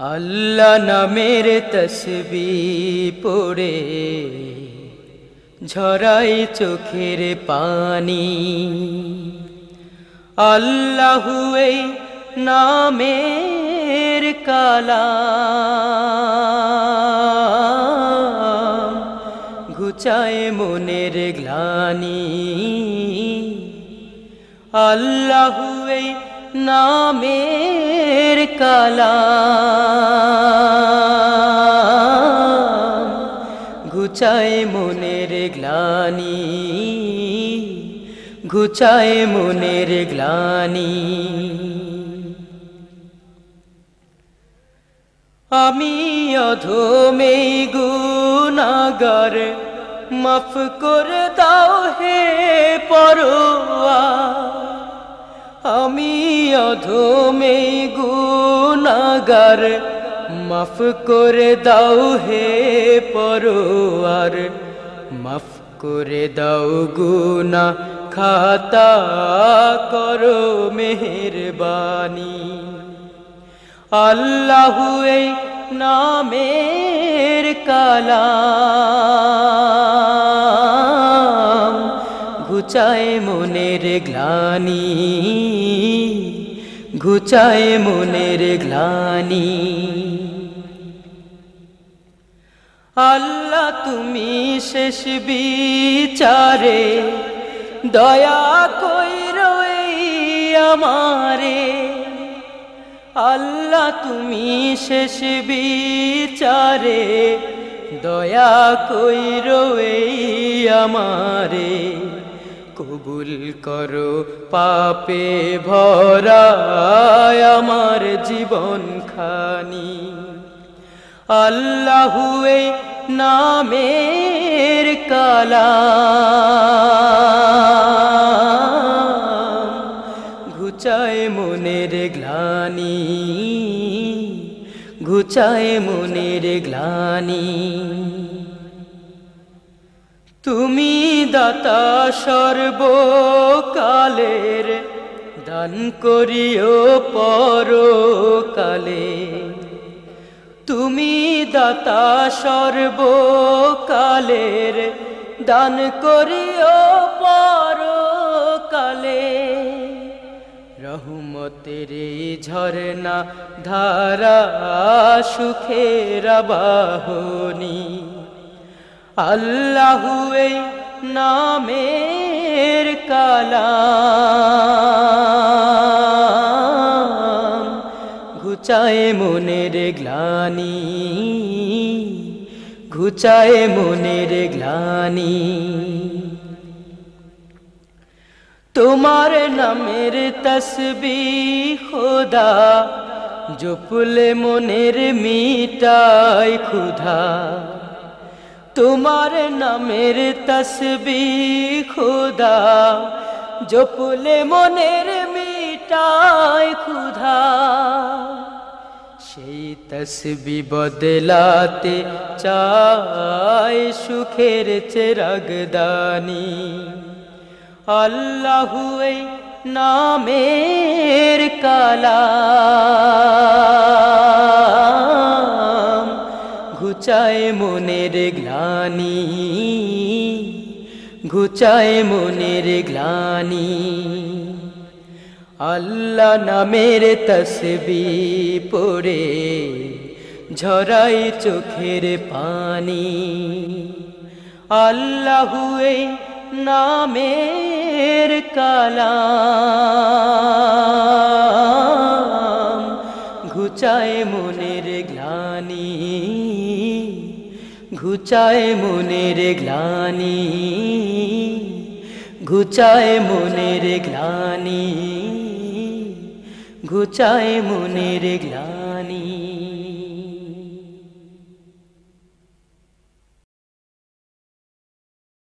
আল্লাহ নামের তসবিহ পড়ে ঝরাই চোখের পানি। আল্লাহু এই নামের কালাম ঘুচায় মনের গ্লানি। আল্লাহু এই নামের কালাম ঘুচায় মনের গ্লানি, ঘুচায় মনের গ্লানি। আমি অধমে গুনাহগার, মাফ করে দাও হে পরওয়ার। আমি অধমে গুনাহগার, মাফ করে দাও হে পরওয়ার। মাফ করে দাও গুনাহ খাতা করো মেহেরবানি। আল্লাহু এই নামের কালাম ঘুচায় মনের গ্লানি, ঘুচায় মনের গ্লানি। আল্লাহ তুমি শেষ বিচারে দয়া কইরো এই আমারে। আল্লাহ তুমি শেষ বিচারে দয়া কইরো এই আমারে। কবুল করো পাপে ভরা আমার জীবন খানি। আল্লাহু এই নামের কালাম ঘুচায় মনের গ্লানি, ঘুচায় মনের গ্লানি। তুমি দাতা সর্বকালের, দান করিও পরকালে। তুমি দাতা সর্বকালের, দান করিও পরকালে। রহমতের ঝরনা ধারা সুখের বাহনী। আল্লাহু এই নামের কালাম ঘুচায় মনের গ্লানি, ঘুচায় মনের গ্লানি। তোমার নামের তসবিহ খোদা জপলে মনের মিটায় ক্ষুধা। তোমার নামের তসবিহ খোদা জপলে মনের মিটায় ক্ষুধা। সেই তসবিহ বদলাতে চায় সুখের চেরাগদানি। আল্লাহু এই নামের কালাম ঘুচায় মনের গ্লানি, ঘুচায় মনের গ্লানি। আল্লাহ নামের তসবিহ পড়ে ঝরাই চোখের পানি। আল্লাহু এই নামের কালাম ঘুচায় মনের গ্লানি, ঘুচায় মনের গ্লানি, ঘুচায় মনের গ্লানি, ঘুচায় মনের গ্লানি।